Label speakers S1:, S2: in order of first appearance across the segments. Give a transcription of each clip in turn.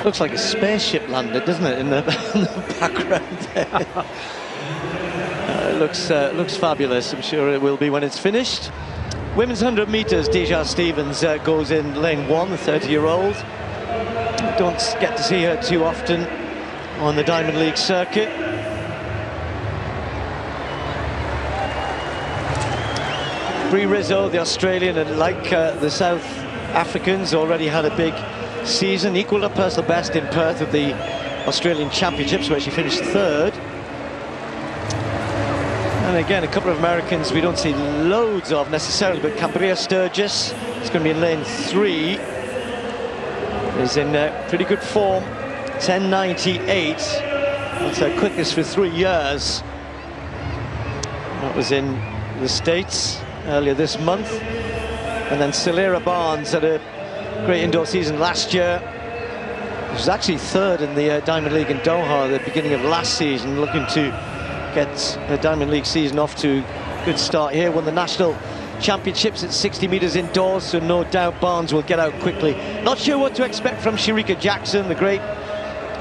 S1: Looks like a spaceship landed, doesn't it, in the, in the background there. Looks fabulous. I'm sure it will be when it's finished. Women's 100 meters, Deja Stevens goes in lane 1, the 30-year-old. Don't get to see her too often on the Diamond League circuit. Brie Rizzo, the Australian, and like the South Africans, already had a big season, equalled her personal best in Perth at the Australian Championships, where she finished 3rd. And again, a couple of Americans we don't see loads of necessarily, but Cambria Sturgis is going to be in lane 3. Is in pretty good form, 10.98. That's her quickest for 3 years. That was in the States earlier this month. And then Celera Barnes had a great indoor season last year. She was actually 3rd in the Diamond League in Doha at the beginning of last season, looking to get the Diamond League season off to a good start here. Won the national championships at 60 meters indoors, so no doubt Barnes will get out quickly. Not sure what to expect from Shericka Jackson, the great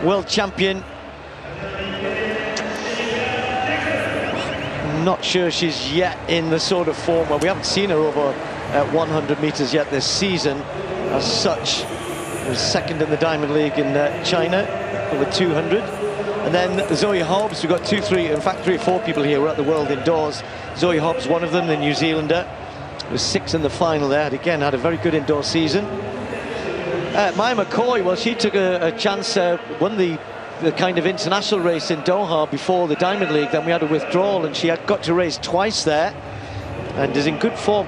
S1: world champion. Not sure she's yet in the sort of form where we haven't seen her over 100 meters yet this season. As such, was 2nd in the Diamond League in China over 200. And then Zoe Hobbs, we've got 3 or 4 people here who are at the World Indoors. Zoe Hobbs, one of them, the New Zealander, was 6th in the final there. Again, had a very good indoor season. Maya McCoy, well, she took a chance, won the kind of international race in Doha before the Diamond League. Then we had a withdrawal, and she had got to race twice there, and is in good form.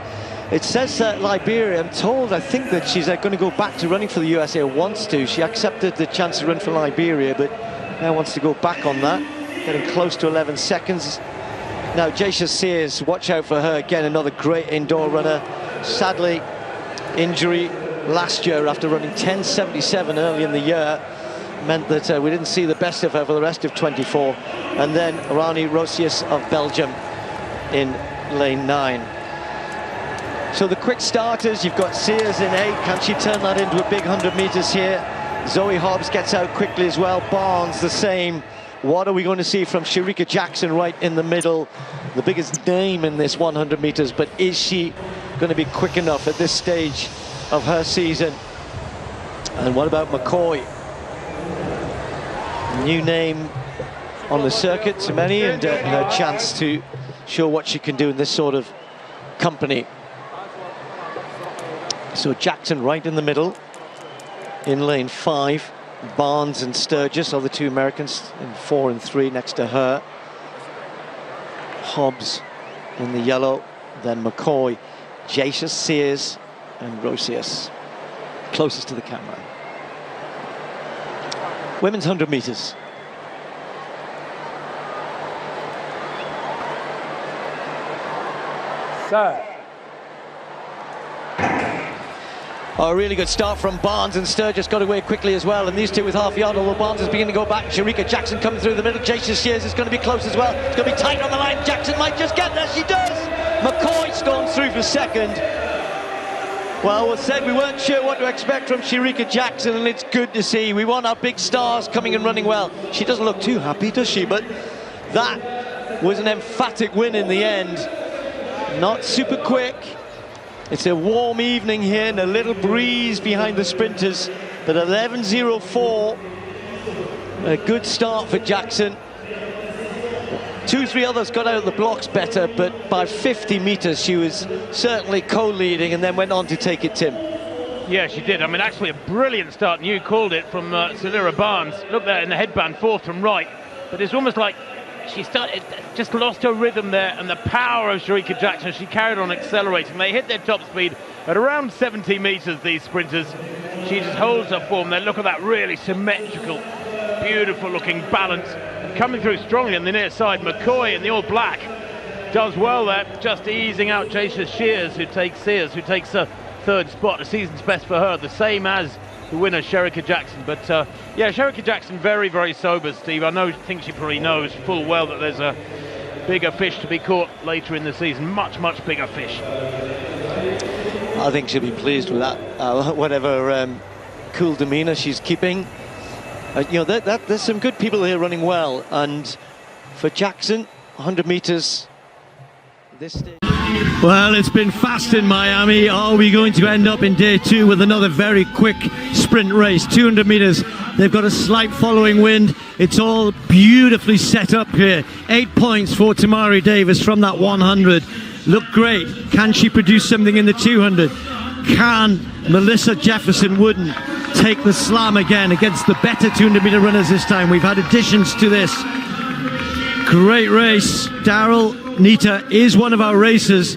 S1: It says Liberia. I'm told, I think that she's going to go back to running for the USA, or wants to. She accepted the chance to run for Liberia, but now wants to go back on that, getting close to 11 seconds. Now, Jasia Sears, watch out for her. Again, another great indoor runner. Sadly, injury last year after running 10.77 early in the year meant that we didn't see the best of her for the rest of 24. And then Rani Rosius of Belgium in lane 9. So the quick starters, you've got Sears in 8. Can she turn that into a big 100 meters here? Zoe Hobbs gets out quickly as well. Barnes the same. What are we going to see from Shericka Jackson right in the middle? The biggest name in this 100 meters, but is she going to be quick enough at this stage of her season? And what about McCoy? New name on the circuit to many, and her chance to show what she can do in this sort of company. So Jackson right in the middle. In lane 5, Barnes and Sturgis are the 2 Americans in 4 and 3 next to her. Hobbs in the yellow, then McCoy, Jasia Sears and Rosius closest to the camera. Women's 100 meters.
S2: Sir.
S1: Oh, a really good start from Barnes, and Sturgis got away quickly as well, and these two with half yard, although Barnes is beginning to go back. Shericka Jackson coming through the middle. Jasia Sears is going to be close as well. It's going to be tight on the line. Jackson might just get there. She does. McCoy storms through for 2nd. Well, we said we weren't sure what to expect from Shericka Jackson, and it's good to see. We want our big stars coming and running well. She doesn't look too happy, does she? But that was an emphatic win in the end. Not super quick. It's a warm evening here and a little breeze behind the sprinters, but 11.04, a good start for Jackson. 2-3 others got out of the blocks better, but by 50 meters she was certainly co-leading and then went on to take it, Tim.
S2: Yeah, she did. I mean, actually a brilliant start, and you called it, from Celera Barnes. Look there in the headband, 4th from right, but it's almost like she just lost her rhythm there, and the power of Shericka Jackson, she carried on accelerating. They hit their top speed at around 70 meters, these sprinters. She just holds her form there. Look at that really symmetrical, beautiful looking balance. And coming through strongly on the near side, McCoy in the all black does well there, just easing out Jasia Sears, who takes a 3rd spot. The season's best for her, the same as the winner, Shericka Jackson. But yeah, Shericka Jackson very, very sober, Steve. I think she probably knows full well that there's a bigger fish to be caught later in the season. Much, much bigger fish.
S1: I think she'll be pleased with that. Whatever cool demeanor she's keeping. You know, there's some good people here running well, and for Jackson, 100 meters this stage.
S3: Well, it's been fast in Miami. Are we going to end up in day 2 with another very quick sprint race? 200 meters. They've got a slight following wind. It's all beautifully set up here. 8 points for Tamari Davis from that 100. Look great. Can she produce something in the 200? Can Melissa Jefferson Wooden take the slam again against the better 200 meter runners this time? We've had additions to this. Great race. Daryl Nita is one of our racers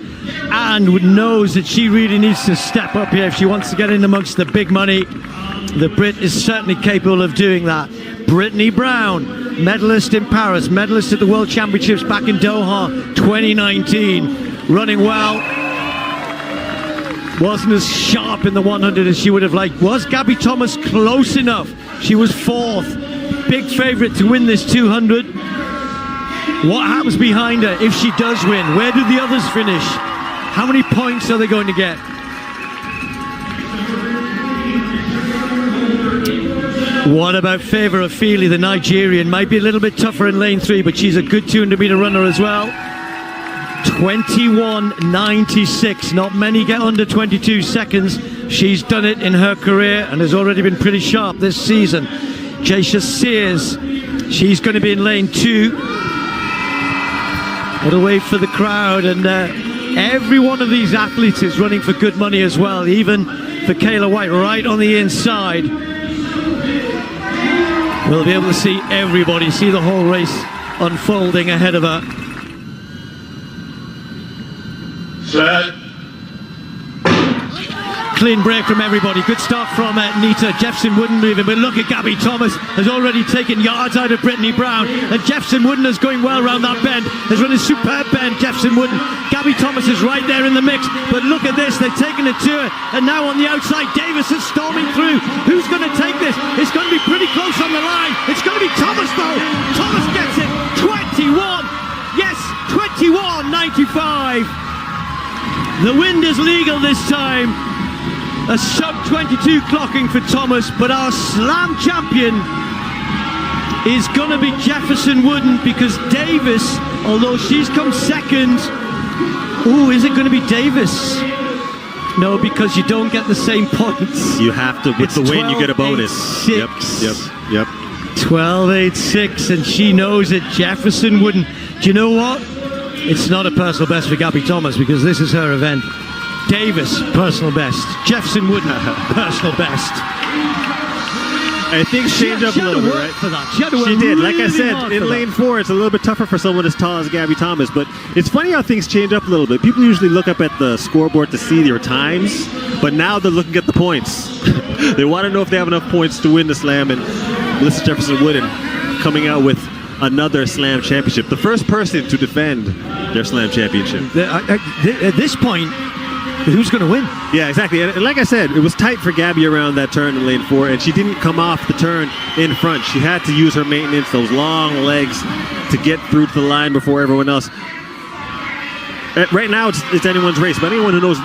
S3: and knows that she really needs to step up here if she wants to get in amongst the big money. The Brit is certainly capable of doing that. Brittany Brown, medalist in Paris, medalist at the World Championships back in Doha 2019, running well. Wasn't as sharp in the 100 as she would have liked. Was Gabby Thomas close enough? She was 4th. Big favourite to win this 200. What happens behind her if she does win? Where do the others finish? How many points are they going to get? What about Favour Ofili, the Nigerian? Might be a little bit tougher in lane 3, but she's a good 200 meter runner as well. 21.96. Not many get under 22 seconds. She's done it in her career and has already been pretty sharp this season. Jaisha Sears, she's going to be in lane 2. It'll wait for the crowd, and every one of these athletes is running for good money as well, even for Kayla White right on the inside. We'll be able to see everybody, see the whole race unfolding ahead of her.
S4: Set.
S3: Clean break from everybody. Good start from Nita. Jefferson Wooden moving, but look at Gabby Thomas has already taken yards out of Brittany Brown, and Jefferson Wooden is going well around that bend. Has run a superb bend, Jefferson Wooden. Gabby Thomas is right there in the mix, but look at this. They've taken it to her, and now on the outside, Davis is storming through. Who's going to take this? It's going to be pretty close on the line. It's going to be Thomas though. Thomas gets it. 21. Yes, 21.95. The wind is legal this time. A sub-22 clocking for Thomas, but our slam champion is going to be Jefferson Wooden, because Davis, although she's come second, is it going to be Davis? No, because you don't get the same points.
S5: You have to, with the win, you get a bonus.
S3: 12.86.
S5: Yep.
S3: 12.86, and she knows it. Jefferson Wooden. Do you know what? It's not a personal best for Gabby Thomas, because this is her event. Davis, personal best. Jefferson Wooden, personal best.
S5: I think she changed up a little bit, right?
S3: For that. She did.
S5: Really, like I said, in lane 4, it's a little bit tougher for someone as tall as Gabby Thomas, but it's funny how things change up a little bit. People usually look up at the scoreboard to see their times, but now they're looking at the points. They want to know if they have enough points to win the slam, and Melissa Jefferson Wooden coming out with another slam championship. The first person to defend their slam championship.
S3: At this point, who's going to win?
S5: Yeah, exactly. And like I said, it was tight for Gabby around that turn in lane 4, and she didn't come off the turn in front. She had to use her maintenance, those long legs, to get through to the line before everyone else. Right now, it's anyone's race, but anyone who knows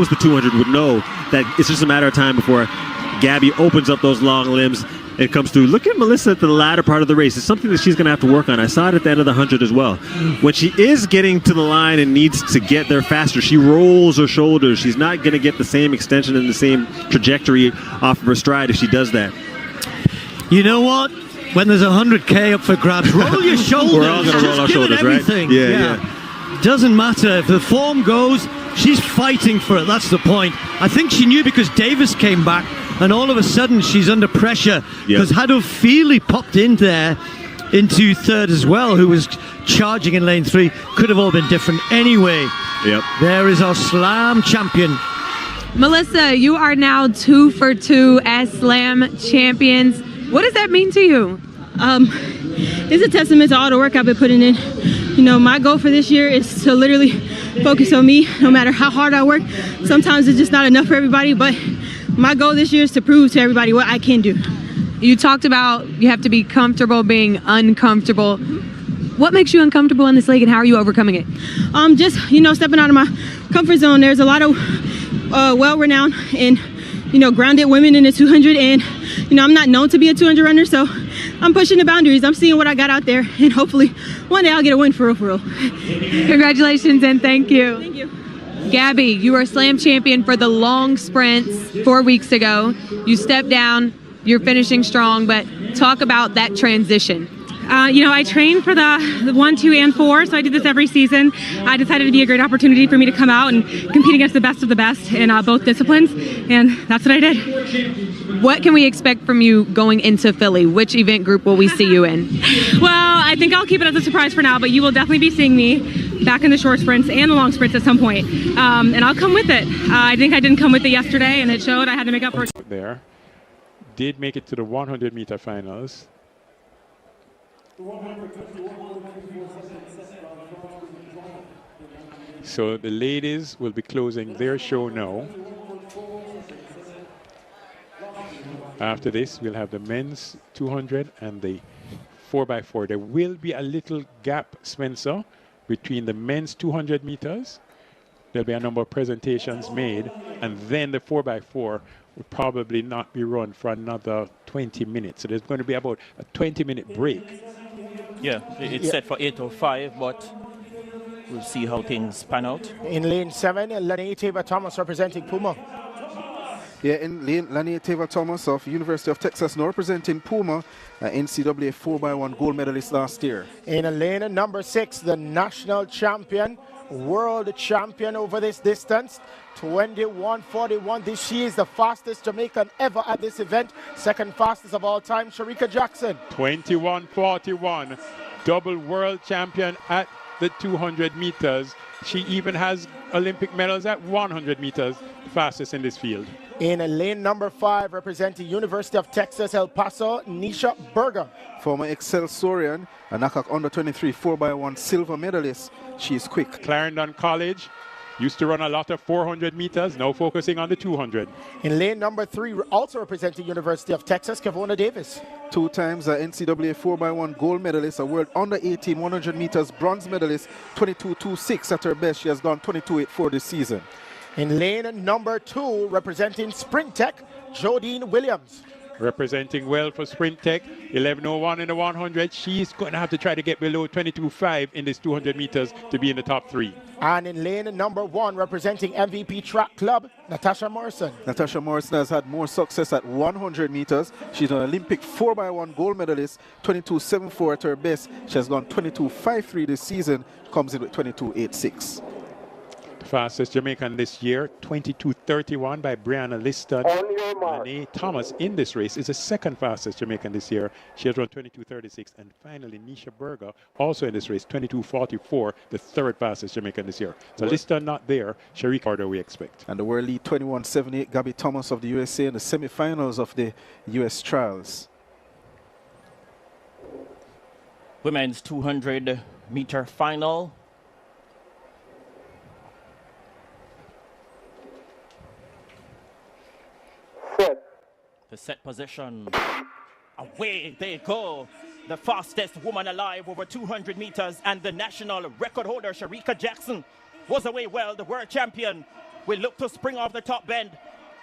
S5: the 200 would know that it's just a matter of time before Gabby opens up those long limbs. It comes through. Look at Melissa at the latter part of the race. It's something that she's going to have to work on. I saw it at the end of the 100 as well. When she is getting to the line and needs to get there faster, she rolls her shoulders. She's not going to get the same extension and the same trajectory off of her stride if she does that.
S3: You know what? When there's 100K up for grabs, roll your shoulders.
S5: We're all going to roll our shoulders, right? Yeah.
S3: Doesn't matter. If the form goes, she's fighting for it. That's the point. I think she knew, because Davis came back, and all of a sudden she's under pressure, because had Ofili popped in there into third as well, who was charging in lane 3, could have all been different anyway.
S5: Yep.
S3: There is our slam champion.
S6: Melissa, you are now 2 for 2 as slam champions. What does that mean to you?
S7: It's a testament to all the work I've been putting in. You know, my goal for this year is to literally focus on me, no matter how hard I work. Sometimes it's just not enough for everybody, but my goal this year is to prove to everybody what I can do.
S6: You talked about you have to be comfortable being uncomfortable. What makes you uncomfortable in this league, and how are you overcoming it?
S7: Just, stepping out of my comfort zone. There's a lot of well-renowned and, grounded women in the 200, and, I'm not known to be a 200 runner, so I'm pushing the boundaries. I'm seeing what I got out there, and hopefully one day I'll get a win for real, for real.
S6: Congratulations and thank you.
S7: Thank you.
S6: Gabby, you were slam champion for the long sprints 4 weeks ago. You stepped down, you're finishing strong, but talk about that transition.
S8: I train for the 1, 2, and 4, so I do this every season. I decided it'd be a great opportunity for me to come out and compete against the best of the best in both disciplines, and that's what I did.
S6: What can we expect from you going into Philly? Which event group will we see you in?
S8: Well, I think I'll keep it as a surprise for now, but you will definitely be seeing me back in the short sprints and the long sprints at some point, and I'll come with it. I think I didn't come with it yesterday, and it showed. I had to make up for it.
S9: There, did make it to the 100-meter finals. So the ladies will be closing their show now. After this, we'll have the men's 200 and the 4x4. There will be a little gap, Spencer, between the men's 200 meters. There'll be a number of presentations made, and then the 4x4 will probably not be run for another 20 minutes. So there's going to be about a 20-minute break.
S10: Yeah, it's set for 8:05, but we'll see how things pan out.
S11: In lane 7, Lene Taylor-Thomas representing Puma.
S12: Yeah, in lane, Lene Taylor-Thomas of University of Texas now representing Puma, NCAA 4x1 gold medalist last year.
S11: In lane number 6, the national champion, world champion over this distance, 21:41. She is the fastest Jamaican ever at this event. Second fastest of all time, Shericka Jackson.
S9: 21:41, double world champion at the 200 meters. She even has Olympic medals at 100 meters, fastest in this field.
S11: In lane number 5, representing University of Texas, El Paso, Nisha Berger.
S12: Former Excelsorian, a NACAC under 23 4x1 silver medalist. She is quick.
S9: Clarendon College, used to run a lot of 400 meters, now focusing on the 200.
S11: In lane number 3, also representing University of Texas, Kevona Davis.
S12: 2 times NCAA 4x1 gold medalist, a world under 18 100 meters bronze medalist, 22.26 at her best. She has gone 22.84 this season.
S11: In lane number 2, representing Sprint Tech, Jodine Williams.
S9: Representing well for Sprint Tech, 11:01 in the 100. She's going to have to try to get below 22.5 in this 200 meters to be in the top 3.
S11: And in lane number 1, representing MVP Track Club, Natasha Morrison.
S12: Natasha Morrison has had more success at 100 meters. She's an Olympic 4x1 gold medalist, 22.74 at her best. She has gone 22.53 this season, comes in with 22.86.
S9: Fastest Jamaican this year, 22:31 by Brianna Liston. Lene Thomas in this race is the second fastest Jamaican this year. She has run 22:36. And finally, Nisha Berger, also in this race, 22:44, the third fastest Jamaican this year. So Liston not there. Shericka order we expect.
S12: And the world lead 21:78, Gabby Thomas of the USA in the semifinals of the US trials.
S10: Women's 200-meter final. The set position. Away they go. The fastest woman alive over 200 meters, and the national record holder, Shericka Jackson, was away well. The world champion will look to spring off the top bend.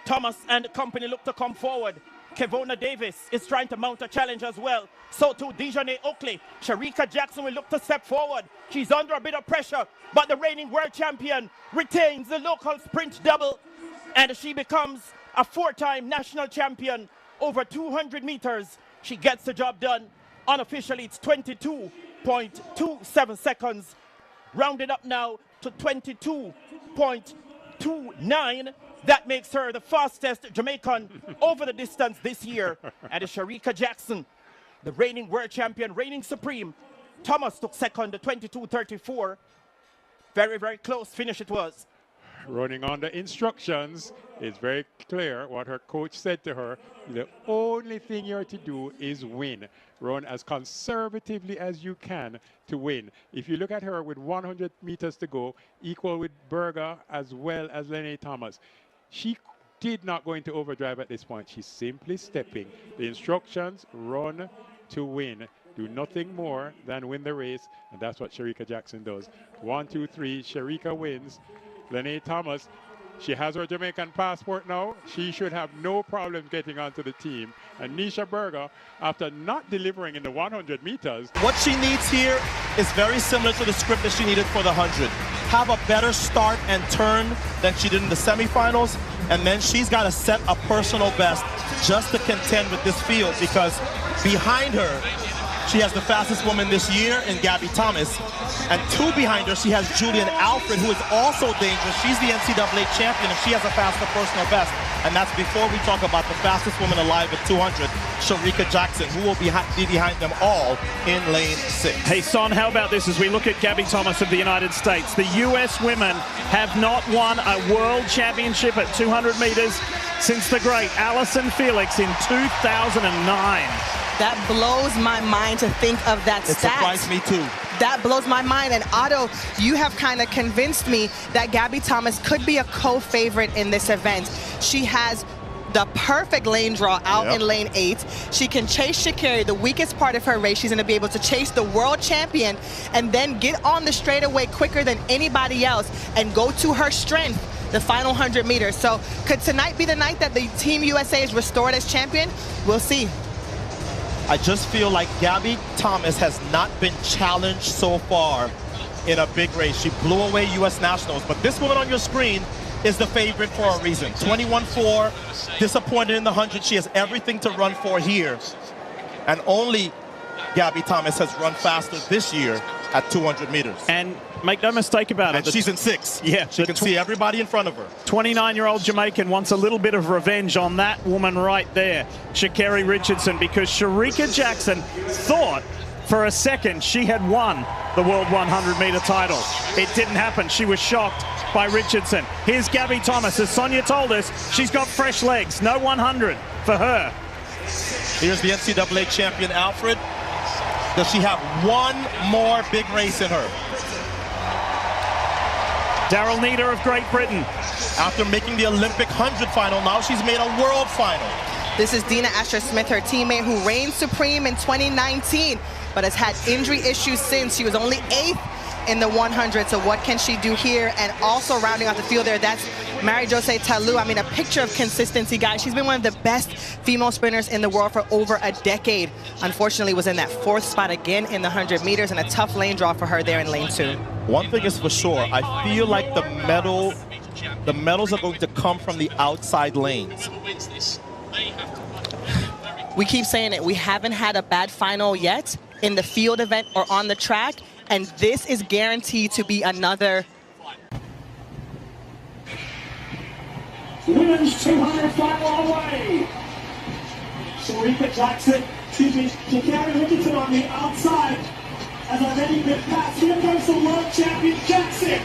S10: Thomas and company look to come forward. Kevona Davis is trying to mount a challenge as well. So too Dejanay Oakley. Shericka Jackson will look to step forward. She's under a bit of pressure, but the reigning world champion retains the local sprint double, and she becomes a 4-time national champion over 200 meters. She gets the job done. Unofficially, it's 22.27 seconds. Rounded up now to 22.29. That makes her the fastest Jamaican over the distance this year. And it's Shericka Jackson, the reigning world champion, reigning supreme. Thomas took second, the 22.34. Very, very close finish it was.
S9: Running on the instructions, it's very clear what her coach said to her. The only thing you're to do is win. Run as conservatively as you can to win. If you look at her with 100 meters to go, equal with Berger as well as Lene Thomas, she did not go into overdrive at this point. She's simply stepping. The instructions, run to win. Do nothing more than win the race, and that's what Shericka Jackson does. 1, 2, 3, Shericka wins. Lene Thomas She has her Jamaican passport now. She should have no problem getting onto the team. And Nisha Berger, after not delivering in the 100 meters.
S10: What she needs here is very similar to the script that she needed for the 100. Have a better start and turn than she did in the semifinals, and then she's got to set a personal best just to contend with this field, because behind her, she has the fastest woman this year in Gabby Thomas, and 2 behind her, she has Julian Alfred, who is also dangerous. She's the NCAA champion, and she has a faster personal best. And that's before we talk about the fastest woman alive at 200, Shericka Jackson, who will be behind them all in lane 6.
S13: Hey, Son, how about this as we look at Gabby Thomas of the United States? The U.S. women have not won a world championship at 200 meters since the great Allyson Felix in 2009.
S14: That blows my mind to think of that stat.
S10: It surprised me too.
S14: That blows my mind. And Otto, you have kind of convinced me that Gabby Thomas could be a co-favorite in this event. She has the perfect lane draw out in lane 8. She can chase Sha'Carri, the weakest part of her race. She's going to be able to chase the world champion and then get on the straightaway quicker than anybody else and go to her strength, the final 100 meters. So could tonight be the night that the Team USA is restored as champion? We'll see.
S10: I just feel like Gabby Thomas has not been challenged so far in a big race. She blew away U.S. Nationals, but this woman on your screen is the favorite for a reason. 21.4, disappointed in the 100. She has everything to run for here. And only Gabby Thomas has run faster this year at 200 meters.
S13: And make no mistake about it.
S10: And she's in 6.
S13: Yeah.
S10: She can see everybody in front of her.
S13: 29-year-old Jamaican wants a little bit of revenge on that woman right there, Sha'Carri Richardson, because Shericka Jackson thought for a second she had won the World 100-meter title. It didn't happen. She was shocked by Richardson. Here's Gabby Thomas. As Sonia told us, she's got fresh legs. No 100 for her.
S10: Here's the NCAA champion, Alfred. Does she have one more big race in her?
S13: Daryl Nieder of Great Britain.
S10: After making the Olympic 100 final, now she's made a world final.
S14: This is Dina Asher-Smith, her teammate, who reigned supreme in 2019, but has had injury issues since. She was only 8th in the 100, so what can she do here? And also rounding out the field there, that's Mary-José Talou. I mean, a picture of consistency, guys. She's been one of the best female sprinters in the world for over a decade. Unfortunately, was in that 4th spot again in the 100 meters, and a tough lane draw for her there in lane 2.
S10: One thing is for sure, I feel like the medals are going to come from the outside lanes.
S14: We keep saying it. We haven't had a bad final yet in the field event or on the track, and this is guaranteed to be another.
S15: Women's 200 final on the way. Shericka Jackson, Sha'Carri Richardson on the outside. As already been passed, here comes the world champion Jackson.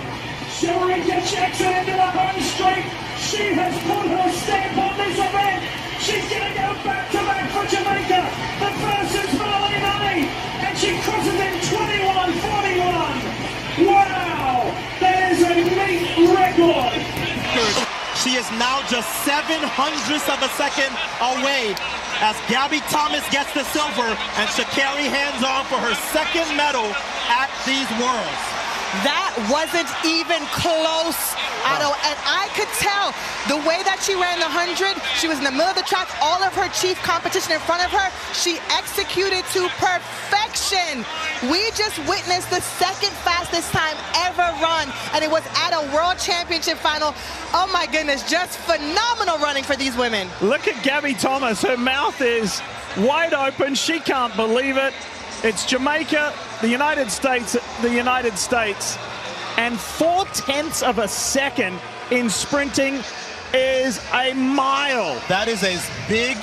S15: Shericka Jackson into the home straight. She has put her stamp on this event. She's going to go back-to-back for Jamaica. The first is Melanie Money, and she crosses in 21:41. Wow, that is a neat record.
S10: She is now just 0.07 of a second away as Gabby Thomas gets the silver and Sha'Carri hands on for her 2nd medal at these Worlds.
S14: That wasn't even close, Otto, and I could tell the way that she ran the 100, she was in the middle of the track, all of her chief competition in front of her, she executed to perfection. We just witnessed the 2nd fastest time ever run, and it was at a World Championship final. Oh my goodness, just phenomenal running for these women.
S13: Look at Gabby Thomas, her mouth is wide open, she can't believe it. It's Jamaica, the United States, and 0.4 of a second in sprinting is a mile.
S10: That is as big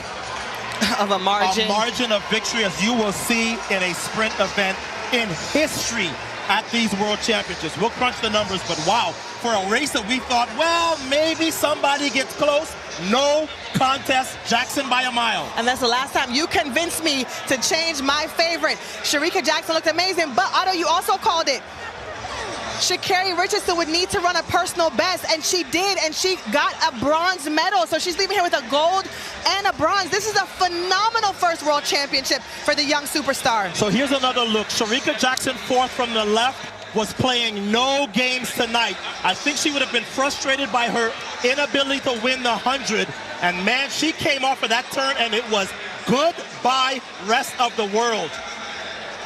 S14: of a
S10: margin of victory as you will see in a sprint event in history at these World Championships. We'll crunch the numbers, but wow, for a race that we thought, well, maybe somebody gets close. No contest, Jackson by a mile.
S14: And that's the last time you convinced me to change my favorite. Shericka Jackson looked amazing, but Otto, you also called it. Sha'Carri Richardson would need to run a personal best, and she did, and she got a bronze medal. So she's leaving here with a gold and a bronze. This is a phenomenal first World Championship for the young superstar.
S10: So here's another look. Shericka Jackson 4th from the left,
S15: was playing no games tonight. I think she would have been frustrated by her inability to win the 100. And man, she came off of that turn and it was goodbye rest of the world.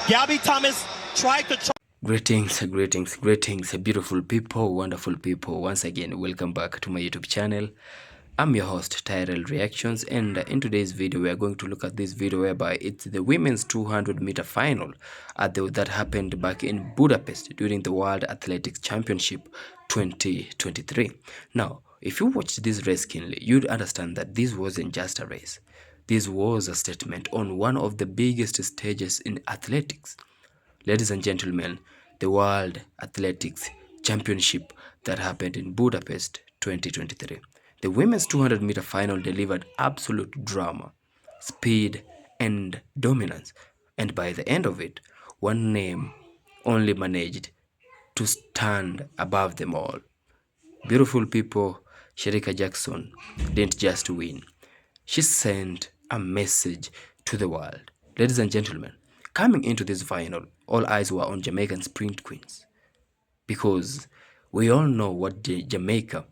S15: Gabby Thomas tried to...
S16: Greetings, beautiful people, wonderful people. Once again, welcome back to my YouTube channel. I'm your host, Tyrell Reactions, and in today's video, we are going to look at this video whereby it's the women's 200-meter final that happened back in Budapest during the World Athletics Championship 2023. Now, if you watched this race keenly, you'd understand that this wasn't just a race. This was a statement on one of the biggest stages in athletics. Ladies and gentlemen, the World Athletics Championship that happened in Budapest 2023. The women's 200-meter final delivered absolute drama, speed, and dominance. And by the end of it, one name only managed to stand above them all. Beautiful people, Shericka Jackson didn't just win. She sent a message to the world. Ladies and gentlemen, coming into this final, all eyes were on Jamaican sprint queens. Because we all know what Jamaica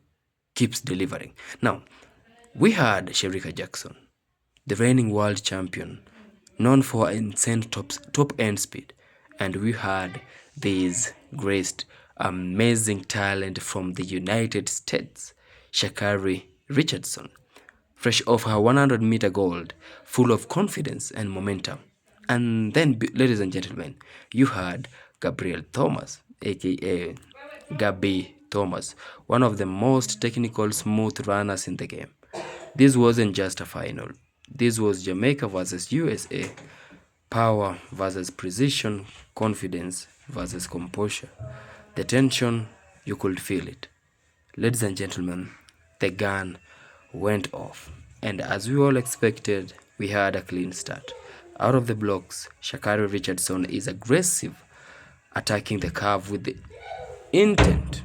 S16: keeps delivering. Now, we had Shericka Jackson, the reigning world champion, known for insane top-end speed. And we had this great, amazing talent from the United States, Sha'Carri Richardson, fresh off her 100-meter gold, full of confidence and momentum. And then, ladies and gentlemen, you had Gabrielle Thomas, aka Gabby Thomas, one of the most technical, smooth runners in the game. This wasn't just a final. This was Jamaica versus USA. Power versus precision, confidence versus composure. The tension, you could feel it. Ladies and gentlemen, the gun went off. And as we all expected, we had a clean start. Out of the blocks, Sha'Carri Richardson is aggressive, attacking the curve with the intent.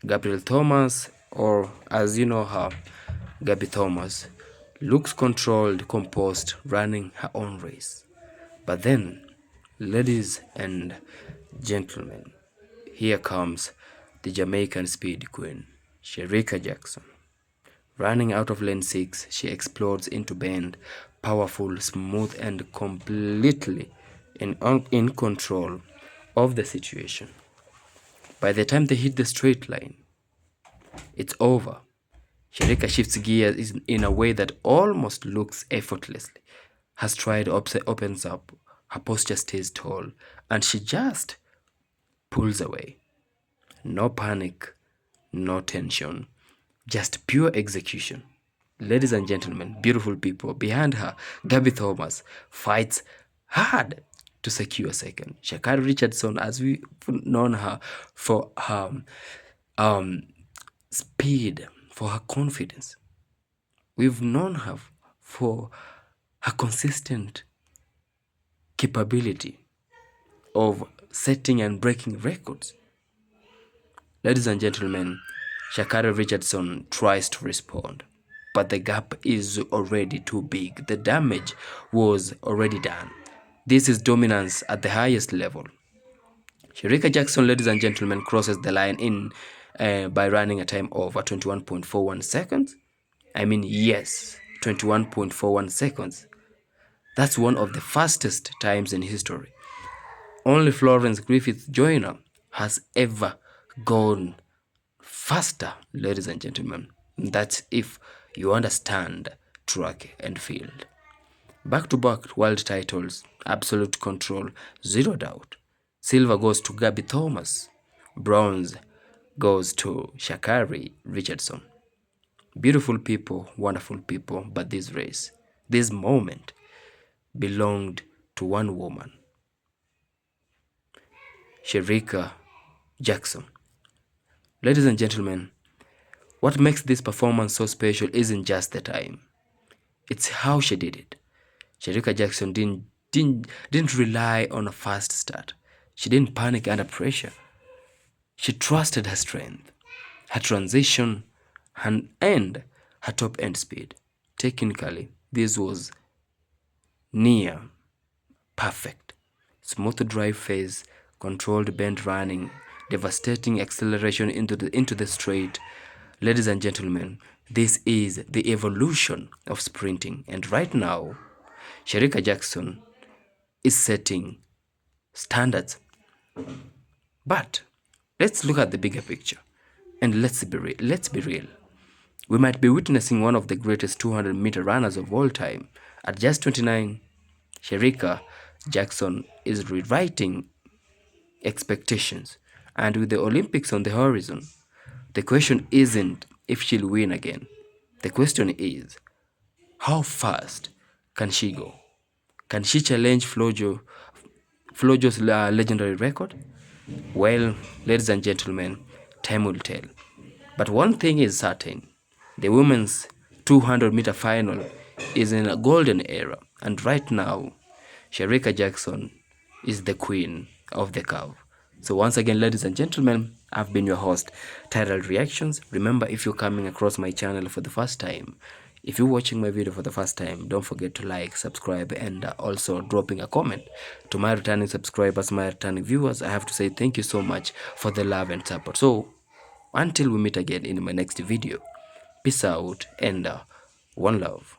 S16: Gabrielle Thomas, or as you know her, Gabby Thomas, looks controlled, composed, running her own race. But then, ladies and gentlemen, here comes the Jamaican speed queen, Shericka Jackson. Running out of lane 6, she explodes into bend, powerful, smooth, and completely in control of the situation. By the time they hit the straight line, it's over. Shericka shifts gears in a way that almost looks effortlessly. Her stride opens up, her posture stays tall, and she just pulls away. No panic, no tension, just pure execution. Ladies and gentlemen, beautiful people, behind her, Gabby Thomas fights hard to secure second. Sha'Carri Richardson, as we've known her for her speed, for her confidence. We've known her for her consistent capability of setting and breaking records. Ladies and gentlemen, Sha'Carri Richardson tries to respond, but the gap is already too big. The damage was already done. This is dominance at the highest level. Shericka Jackson, ladies and gentlemen, crosses the line by running a time of 21.41 seconds. I mean, yes, 21.41 seconds. That's one of the fastest times in history. Only Florence Griffith-Joyner has ever gone faster, ladies and gentlemen. That's if you understand track and field. Back-to-back world titles, absolute control, zero doubt. Silver goes to Gabby Thomas. Bronze goes to Sha'Carri Richardson. Beautiful people, wonderful people, but this race, this moment, belonged to one woman, Shericka Jackson. Ladies and gentlemen, what makes this performance so special isn't just the time. It's how she did it. Shericka Jackson didn't rely on a fast start. She didn't panic under pressure. She trusted her strength, her transition, and her top-end speed. Technically, this was near perfect. Smooth drive phase, controlled bend running, devastating acceleration into the straight. Ladies and gentlemen, this is the evolution of sprinting, and right now Shericka Jackson is setting standards. But let's look at the bigger picture, and let's be real. We might be witnessing one of the greatest 200-meter runners of all time. At just 29, Shericka Jackson is rewriting expectations, and with the Olympics on the horizon, the question isn't if she'll win again. The question is, how fast can she go? Can she challenge Flojo's legendary record? Well, ladies and gentlemen, time will tell. But one thing is certain, the women's 200-meter final is in a golden era, and right now, Shericka Jackson is the queen of the curve. So once again, ladies and gentlemen, I've been your host, Tyrell Reactions. Remember, if you're coming across my channel for the first time, if you're watching my video for the first time, don't forget to like, subscribe, and also dropping a comment. To my returning subscribers, my returning viewers, I have to say thank you so much for the love and support. So until we meet again in my next video, peace out and one love.